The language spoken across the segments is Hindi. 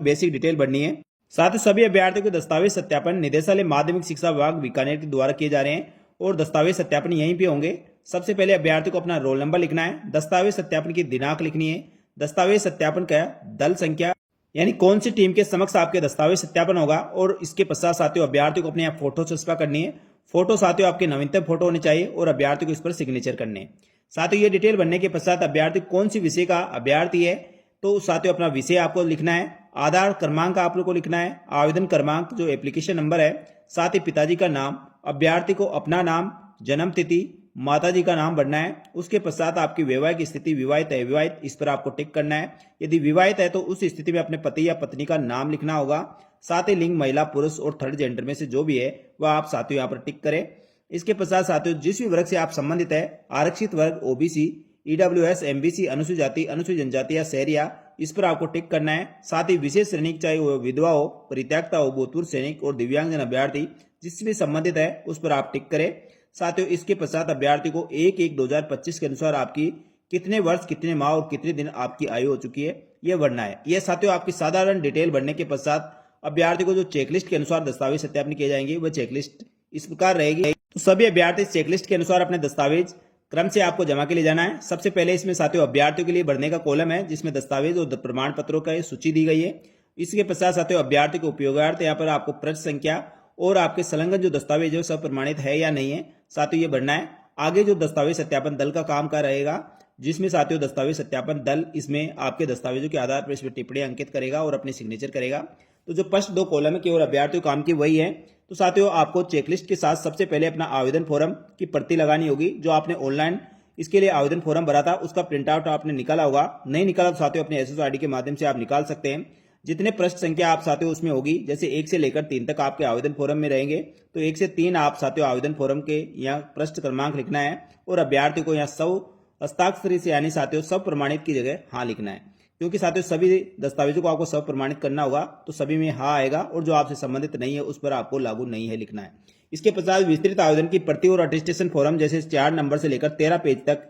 बेसिक डिटेल भरनी है। साथ ही सभी अभ्यर्थियों के दस्तावेज सत्यापन निदेशालय माध्यमिक शिक्षा विभाग बीकानेर के द्वारा किए जा रहे हैं और दस्तावेज सत्यापन यहीं पे होंगे। सबसे पहले अभ्यर्थी को अपना रोल नंबर लिखना है, दस्तावेज सत्यापन की दिनांक लिखनी है, दस्तावेज सत्यापन का दल संख्या यानी कौन सी टीम के समक्ष आपके दस्तावेज सत्यापन होगा और इसके पश्चात साथियों अभ्यर्थी को अपने यहाँ फोटो चस्पा करनी है। फोटो साथियों आपके नवीनतम फोटो होने चाहिए और अभ्यर्थी को इस पर सिग्नेचर करने हैं। साथियों ये डिटेल बनने के पश्चात अभ्यर्थी कौन सी विषय का अभ्यर्थी है तो साथियों अपना विषय आपको लिखना है, आधार क्रमांक आप लोग को लिखना है, आवेदन क्रमांक जो एप्लीकेशन नंबर है, साथ ही पिताजी का नाम, अभ्यर्थी को अपना नाम, जन्म तिथि, माताजी का नाम भरना है। उसके पश्चात आपकी वैवाहिक स्थिति विवाहित है अविवाहित इस पर आपको टिक करना है। यदि विवाहित है तो उस स्थिति में अपने पति या पत्नी का नाम लिखना होगा। साथ ही लिंग महिला पुरुष और थर्ड जेंडर में से जो भी है वह आप साथियों यहाँ पर टिक करें। इसके पश्चात साथियों जिस भी वर्ग से आप संबंधित है, आरक्षित वर्ग ओबीसी, ईडब्ल्यूएस, एमबीसी, अनुसूचित जाति, अनुसूचित जनजाति या शहरिया इस पर आपको टिक करना है। साथ ही विशेष श्रेणी चाहे वो विधवा हो, परित्यक्ता हो, भूतपूर्व सैनिक और दिव्यांगजन अभ्यर्थी जिससे संबंधित है उस पर आप टिक करें। साथियों इसके पश्चात अभ्यर्थी को 1/1/2025 के अनुसार आपकी कितने वर्ष, कितने माह और कितने दिन आपकी आयु हो चुकी है यह भरना है। यह साथियों आपकी साधारण डिटेल भरने के पश्चात अभ्यर्थी को जो चेकलिस्ट के अनुसार दस्तावेज सत्यापन किए जाएंगे वह चेकलिस्ट इस प्रकार रहेगी। तो सभी अभ्यर्थी चेकलिस्ट के अनुसार अपने दस्तावेज क्रम से आपको जमा के लिए जाना है। सबसे पहले इसमें साथियों अभ्यर्थियों के लिए भरने का कॉलम है जिसमें दस्तावेज और प्रमाण पत्रों का सूची दी गई है। इसके पश्चात साथियों अभ्यर्थी के उपयोगार्थ यहाँ पर आपको प्रश्न संख्या और आपके संलग्न जो दस्तावेज है सब प्रमाणित है या नहीं है साथियों ये भरना है। आगे जो दस्तावेज सत्यापन दल का काम का रहेगा जिसमें साथियों दस्तावेज सत्यापन दल इसमें आपके दस्तावेजों के आधार पर इसमें टिप्पणी अंकित करेगा और अपने सिग्नेचर करेगा। तो जो फर्स्ट दो कॉलम है केवल अभ्यर्थियों काम की वही है। तो साथियों आपको चेकलिस्ट के साथ सबसे पहले अपना आवेदन फॉर्म की प्रति लगानी होगी। जो आपने ऑनलाइन इसके लिए आवेदन फॉर्म भरा था उसका प्रिंट आउट आपने निकाला होगा, नहीं निकाला तो साथियों अपने एसएसओ आईडी के माध्यम से आप निकाल सकते हैं। जितने पृष्ठ संख्या आप साथियों उसमें होगी, जैसे 1 से लेकर 3 तक आपके आवेदन फॉर्म में रहेंगे, तो 1 से 3 आप साथियों आवेदन फॉर्म के यहाँ पृष्ठ क्रमांक लिखना है और अभ्यर्थी को यहाँ सब हस्ताक्षर से यानी साथियों सब प्रमाणित की जगह हाँ लिखना है। क्योंकि साथियों सभी दस्तावेजों को आपको सब प्रमाणित करना होगा तो सभी में हाँ आएगा और जो आपसे संबंधित नहीं है उस पर आपको लागू नहीं है लिखना है। इसके पश्चात विस्तृत आवेदन की प्रति और अटेस्टेशन फॉर्म जैसे 4 नंबर से लेकर 13 पेज तक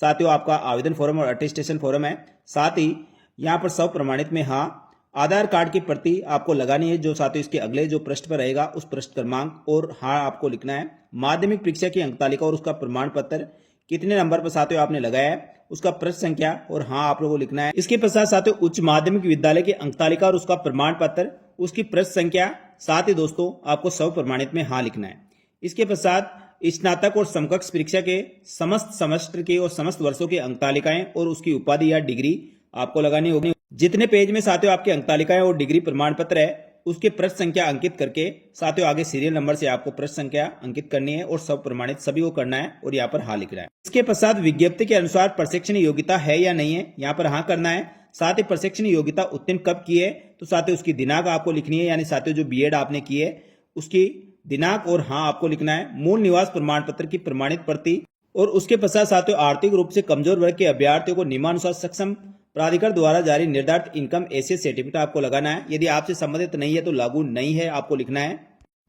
साथियों आपका आवेदन फॉर्म और अटेस्टेशन फॉर्म है। साथ ही यहाँ पर सब प्रमाणित में हाँ, आधार कार्ड की प्रति आपको लगानी है जो साथियों इसके अगले जो पृष्ठ पर रहेगा उस पृष्ठ क्रमांक और हाँ आपको लिखना है। माध्यमिक परीक्षा की अंक तालिका और उसका प्रमाण पत्र कितने नंबर पर साथियों आपने लगाया है उसका पृष्ठ संख्या और हाँ आप लोगों को लिखना है। इसके पश्चात साथियों उच्च माध्यमिक विद्यालय की अंक तालिका और उसका प्रमाण पत्र उसकी पृष्ठ संख्या, साथ ही दोस्तों आपको सब प्रमाणित में हाँ लिखना है। इसके पश्चात स्नातक और समकक्ष परीक्षा के समस्त सेमेस्टर के और समस्त वर्षों की अंक तालिकाएं और उसकी उपाधि या डिग्री आपको लगानी होगी। जितने पेज में साथियों आपके अंक तालिकाएं और डिग्री प्रमाण पत्र है उसके पृष्ठ संख्या अंकित करके साथियों आगे सीरियल नंबर से आपको पृष्ठ संख्या अंकित करनी है और सब प्रमाणित सभी को करना है और यहाँ पर हाँ लिखना है। इसके पश्चात विज्ञप्ति के अनुसार प्रशिक्षण योग्यता है या नहीं है यहाँ पर हाँ करना है। साथ ही प्रशिक्षण योग्यता उत्तीर्ण कब की है तो साथियों उसकी दिनांक आपको लिखनी है, यानी साथियों जो बीएड आपने की है उसकी दिनांक और हाँ आपको लिखना है। मूल निवास प्रमाण पत्र की प्रमाणित प्रति और उसके पश्चात साथियों आर्थिक रूप से कमजोर वर्ग के अभ्यर्थियों को नियमानुसार सक्षम प्राधिकार द्वारा जारी निर्धारित इनकम एसेट सर्टिफिकेट आपको लगाना है। यदि आपसे संबंधित नहीं है तो लागू नहीं है आपको लिखना है।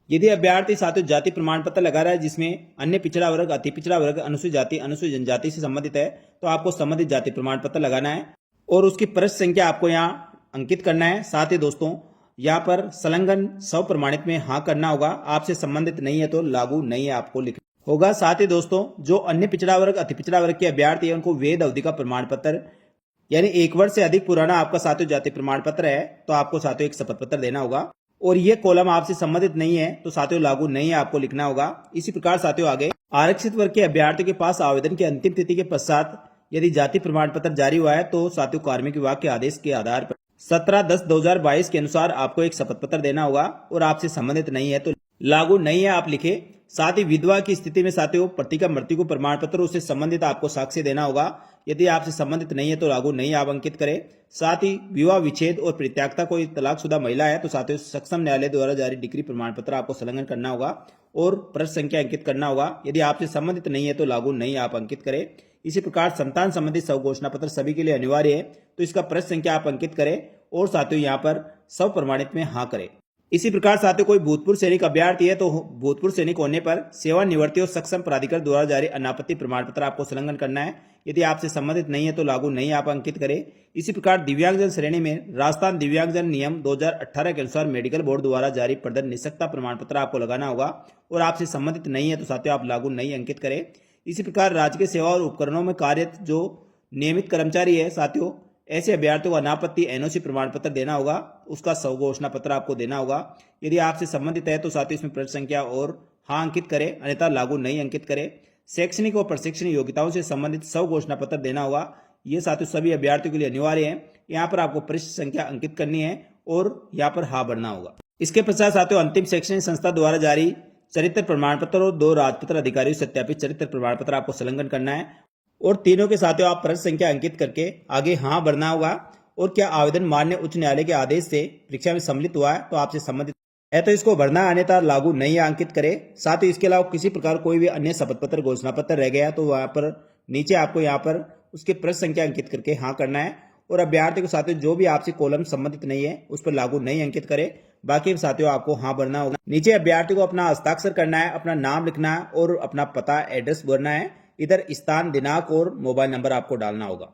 यदि अभ्यर्थी साथियों जाति प्रमाण पत्र लगा रहा है जिसमें अन्य पिछड़ा वर्ग, अति पिछड़ा वर्ग, अनुसूचित जाति, अनुसूचित जनजाति से संबंधित है तो आपको संबंधित जाति प्रमाण पत्र लगाना है और उसकी पृष्ठ संख्या आपको यहाँ अंकित करना है। साथ ही दोस्तों यहाँ पर संलग्न सब प्रमाणित में हाँ करना होगा। आपसे संबंधित नहीं है तो लागू नहीं है आपको लिखना होगा। साथ ही दोस्तों जो अन्य पिछड़ा वर्ग, अति पिछड़ा वर्ग के अभ्यर्थी है उनको वैध अवधि का प्रमाण पत्र यानी 1 वर्ष से अधिक पुराना आपका साथियों जाति प्रमाण पत्र है तो आपको साथियों एक शपथ पत्र देना होगा और ये कॉलम आपसे संबंधित नहीं है तो साथियों लागू नहीं है आपको लिखना होगा। इसी प्रकार साथियों आगे आरक्षित वर्ग के अभ्यर्थियों के पास आवेदन की अंतिम तिथि के पश्चात यदि जाति प्रमाण पत्र जारी हुआ है तो साथियों कार्मिक विभाग के आदेश के आधार पर 17/10/2022 के अनुसार आपको एक शपथ पत्र देना होगा और आपसे संबंधित नहीं है तो लागू नहीं है आप लिखे। साथ ही विधवा की स्थिति में साथियों पति का मृत्यु को प्रमाण पत्र उससे संबंधित आपको साक्ष्य देना होगा। यदि आपसे संबंधित नहीं है तो लागू नहीं आप अंकित करें। साथ ही विवाह विच्छेद और परित्यक्ता कोई तलाकशुदा महिला है तो साथियों सक्षम न्यायालय द्वारा जारी डिग्री प्रमाण पत्र आपको संलग्न करना होगा और पृष्ठ संख्या अंकित करना होगा। यदि आपसे संबंधित नहीं है तो लागू नहीं आप अंकित करें। इसी प्रकार संतान संबंधी सब घोषणा पत्र सभी के लिए अनिवार्य है तो इसका पृष्ठ संख्या आप अंकित करें और साथियों यहाँ पर सब प्रमाणित में हाँ करें। इसी प्रकार साथियों कोई भूतपूर्व सैनिक अभ्यर्थी है तो भूतपूर्व सैनिक होने पर सेवानिवृत्ति और सक्षम प्राधिकरण द्वारा जारी अनापत्ति प्रमाण पत्र आपको संलग्न करना है। यदि आपसे संबंधित नहीं है तो लागू नहीं आप अंकित करें। इसी प्रकार दिव्यांगजन श्रेणी में राजस्थान दिव्यांगजन नियम 2018 के अनुसार मेडिकल बोर्ड द्वारा जारी प्रदत्त निःशक्तता प्रमाण पत्र आपको लगाना होगा और आपसे संबंधित नहीं है तो साथियों आप लागू नहीं अंकित करें। इसी प्रकार राजकीय सेवा और उपकरणों में कार्यरत जो नियमित कर्मचारी है साथियों, ऐसे अभ्यर्थियों को अनापत्ति एनओसी प्रमाण पत्र देना होगा, उसका स्वघोषणा पत्र आपको देना होगा। यदि आपसे संबंधित है तो साथियों इसमें प्रश्न संख्या और हाँ अंकित करें, अन्यथा लागू नहीं अंकित करें। शैक्षणिक और प्रशिक्षण योग्यताओं से संबंधित स्वघोषणा पत्र देना होगा। ये साथियों सभी अभ्यर्थियों के लिए अनिवार्य है। यहाँ पर आपको पृष्ठ संख्या अंकित करनी है और यहाँ पर हाँ भरना होगा। इसके पश्चात साथियों अंतिम शैक्षणिक संस्था द्वारा जारी चरित्र प्रमाण पत्र और 2 राजपत्र अधिकारियों सत्यापित चरित्र प्रमाण पत्र आपको संलग्न करना है और तीनों के साथियों आप प्रश्न संख्या अंकित करके आगे हाँ भरना होगा। और क्या आवेदन माननीय उच्च न्यायालय के आदेश से परीक्षा में सम्मिलित हुआ है तो आपसे संबंधित है तो इसको भरना, अन्यथा लागू नहीं अंकित करें। साथ ही इसके अलावा किसी प्रकार कोई भी अन्य शपथ पत्र घोषणा पत्र रह गया तो वहां पर नीचे आपको यहाँ पर उसके प्रश्न संख्या अंकित करके हाँ करना है। और अभ्यर्थी को साथियों जो भी आपसे कॉलम संबंधित नहीं है उस पर लागू नहीं अंकित करें, बाकी साथियों आपको हाँ भरना होगा। नीचे अभ्यर्थी को अपना हस्ताक्षर करना है, अपना नाम लिखना है और अपना पता एड्रेस भरना है। इधर स्थान, दिनांक और मोबाइल नंबर आपको डालना होगा।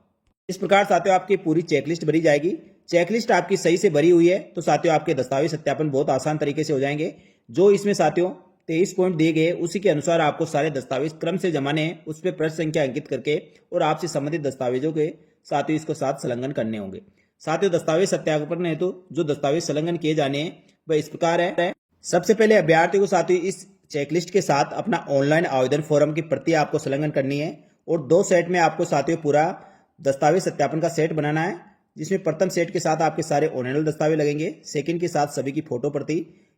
इस प्रकार साथियों आपकी पूरी चेकलिस्ट भरी जाएगी। चेकलिस्ट आपकी सही से भरी हुई है तो साथियों आपके दस्तावेज सत्यापन बहुत आसान तरीके से हो जाएंगे। जो इसमें साथियों 23 पॉइंट दिए गए उसी के अनुसार आपको सारे दस्तावेज क्रम से जमाने हैं, उस पर प्रश्न संख्या अंकित करके और आपसे संबंधित दस्तावेजों के साथियों इसको साथ संलग्न करने होंगे। साथियों दस्तावेज सत्यापन हेतु जो दस्तावेज संलग्न किए जाने हैं वह इस प्रकार है। सबसे पहले अभ्यर्थी को साथियों इस चेकलिस्ट के साथ अपना ऑनलाइन आवेदन फॉर्म की प्रति आपको संलग्न करनी है और 2 सेट में आपको साथियों पूरा दस्तावेज सत्यापन का सेट बनाना है, जिसमें प्रथम सेट के साथ आपके सारे ओरिजिनल दस्तावेज लगेंगे, सेकंड के साथ सभी की फोटो प्रति।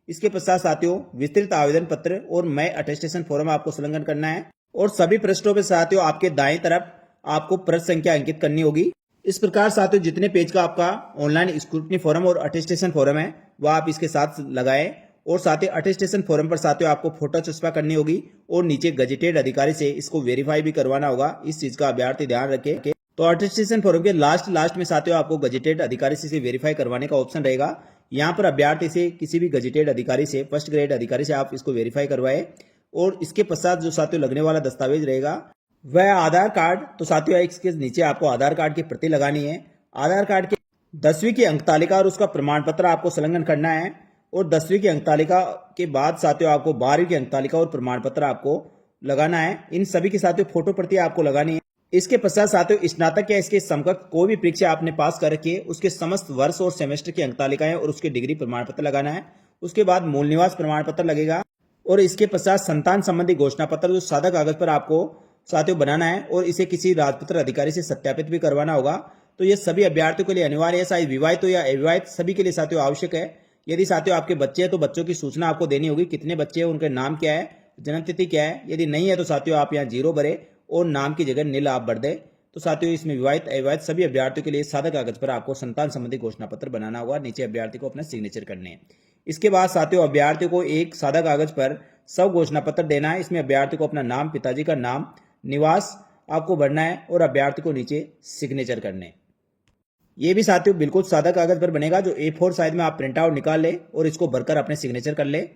इसके पश्चात साथियों विस्तृत आवेदन पत्र और मैं अटेस्टेशन फॉर्म आपको संलग्न करना है और सभी पृष्ठों पर साथियों आपके दाएं तरफ आपको प्रश्न संख्या अंकित करनी होगी। इस प्रकार साथियों जितने पेज का आपका ऑनलाइन स्क्रूटनी फॉर्म और अटेस्टेशन फॉर्म है वह आप इसके साथ लगाएं और साथ ही अटेस्टेशन फॉर्म पर साथियों आपको फोटो चस्पा करनी होगी और नीचे गजेटेड अधिकारी से इसको वेरीफाई भी करवाना होगा। इस चीज का अभ्यर्थी ध्यान रखे। तो अटेस्टेशन फॉर्म के लास्ट में साथियों आपको गजेटेड अधिकारी से वेरीफाई करवाने का ऑप्शन रहेगा। यहाँ पर अभ्यर्थी से किसी भी गजेटेड अधिकारी से, फर्स्ट ग्रेड अधिकारी से आप इसको वेरीफाई करवाए। और इसके पश्चात जो साथियों लगने वाला दस्तावेज रहेगा वह आधार कार्ड। तो साथियों इसके नीचे आपको आधार कार्ड की प्रति लगानी है। आधार कार्ड के 10वीं की अंक तालिका और उसका प्रमाण पत्र आपको संलग्न करना है और 10वीं की अंक तालिका के बाद साथियों आपको 12वीं की अंक तालिका और प्रमाण पत्र आपको लगाना है। इन सभी की साथियों फोटो प्रति आपको लगानी है। इसके पश्चात साथियों स्नातक या इसके समकक्ष कोई भी परीक्षा आपने पास कर रखी है उसके समस्त वर्ष और सेमेस्टर की अंक तालिकाएं और उसके डिग्री प्रमाण पत्र लगाना है। उसके बाद मूल निवास प्रमाण पत्र लगेगा और इसके पश्चात संतान संबंधी घोषणा पत्र जो सादा कागज पर आपको साथियों बनाना है और इसे किसी राजपत्र अधिकारी से सत्यापित भी करवाना होगा। तो ये सभी अभ्यर्थियों के लिए अनिवार्य है, चाहे विवाहित हो या अविवाहित सभी के लिए साथियों आवश्यक है। यदि साथियों आपके बच्चे हैं तो बच्चों की सूचना आपको देनी होगी, कितने बच्चे हैं, उनके नाम क्या है, जन्म तिथि क्या है। यदि नहीं है तो साथियों आप यहाँ 0 भरे और नाम की जगह नील आप भर दें। तो साथियों इसमें विवाहित अविवाहित सभी अभ्यर्थियों के लिए सादा कागज पर आपको संतान संबंधी घोषणा पत्र बनाना होगा। नीचे अभ्यर्थी को अपना सिग्नेचर करने हैं। इसके बाद साथियों अभ्यर्थियों को एक सादा कागज पर सब घोषणा पत्र देना है। इसमें अभ्यर्थी को अपना नाम, पिताजी का नाम, निवास आपको भरना है और अभ्यर्थी को नीचे सिग्नेचर करने। ये भी साथियों बिल्कुल सादा कागज पर बनेगा जो A4 साइज में आप प्रिंट आउट निकाल ले और इसको भरकर अपने सिग्नेचर कर ले।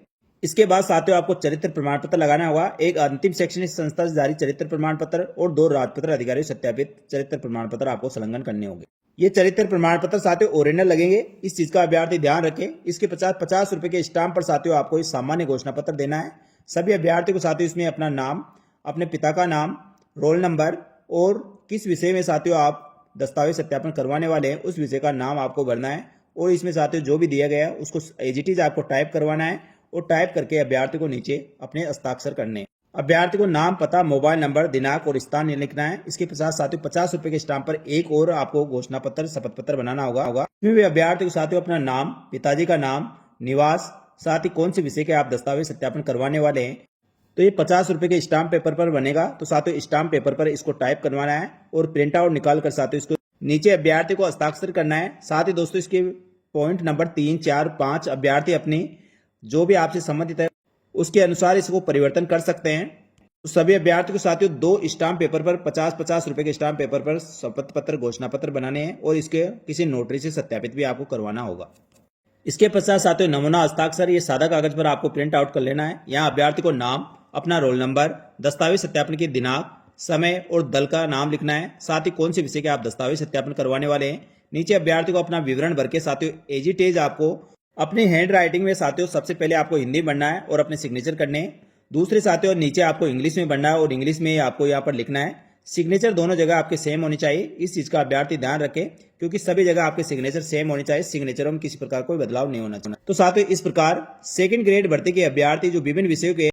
इसके बाद साथियों आपको चरित्र प्रमाण पत्र लगाना होगा। एक अंतिम शैक्षणिक संस्था से जारी चरित्र प्रमाण पत्र और 2 राजपत्र अधिकारी सत्यापित चरित्र प्रमाण पत्र आपको संलग्न करने होंगे। ये चरित्र प्रमाण पत्र साथियों ओरिजिनल लगेंगे, इस चीज का अभ्यर्थी ध्यान रखें। इसके 50 रुपए के स्टाम्प पर साथियों आपको इस सामान्य घोषणा पत्र देना है। सभी अभ्यर्थी को साथियों इसमें अपना नाम, अपने पिता का नाम, रोल नंबर और किस विषय में साथियों आप दस्तावेज सत्यापन करवाने वाले हैं उस विषय का नाम आपको भरना है और इसमें साथियों जो भी दिया गया है उसको एज इट इज आपको टाइप करवाना है और टाइप करके अभ्यर्थी को नीचे अपने हस्ताक्षर करने हैं। अभ्यर्थी को नाम, पता, मोबाइल नंबर, दिनांक और स्थान लिखना है। इसके पश्चात साथियों 50 रुपए के स्टाम्प पर एक और आपको घोषणा पत्र, शपथ पत्र बनाना होगा। इसमें भी अभ्यर्थी को साथियों अपना नाम, पिताजी का नाम, निवास, साथ ही कौन से विषय के आप दस्तावेज सत्यापन करवाने वाले हैं। तो ये 50 रुपए के स्टाम्प पेपर पर बनेगा। तो साथियों स्टाम्प पेपर पर इसको टाइप करवाना है और प्रिंट आउट निकाल कर साथियों इसको नीचे अभ्यर्थी को हस्ताक्षर करना है। साथ ही दोस्तों इसके पॉइंट नंबर 3, 4, 5 अभ्यर्थी अपनी जो भी आपसे संबंधित है उसके अनुसार इसको परिवर्तन कर सकते हैं। तो सभी अभ्यर्थी को साथियों 2 स्टाम्प पेपर पर 50-50 रुपए के स्टाम्प पेपर पर शपथ पत्र, घोषणा पत्र बनाने हैं और इसके किसी नोटरी से सत्यापित भी आपको करवाना होगा। इसके पश्चात साथियों नमूना हस्ताक्षर, ये सादा कागज पर आपको प्रिंट आउट कर लेना है। यहाँ अभ्यर्थी को नाम, अपना रोल नंबर, दस्तावेज सत्यापन की दिनांक, समय और दल का नाम लिखना है। साथ ही कौन से विषय के आप दस्तावेज सत्यापन करवाने वाले हैं। नीचे अभ्यर्थी को अपना विवरण भर के साथियों एज इट इज आपको अपनी हैंड राइटिंग में साथियों सबसे पहले आपको हिंदी में पढ़ना है और अपने सिग्नेचर करने हैं। दूसरे साथियों नीचे आपको इंग्लिश में पढ़ना है और इंग्लिश में आपको यहाँ पर लिखना है। सिग्नेचर दोनों जगह आपके सेम होनी चाहिए। इस चीज का अभ्यर्थी ध्यान रखें क्योंकि सभी जगह आपके सिग्नेचर सेम होने चाहिए। सिग्नेचरों में किसी प्रकार कोई बदलाव नहीं होना चाहिए। तो साथियों इस प्रकार सेकंड ग्रेड भर्ती के अभ्यर्थी जो विभिन्न विषयों के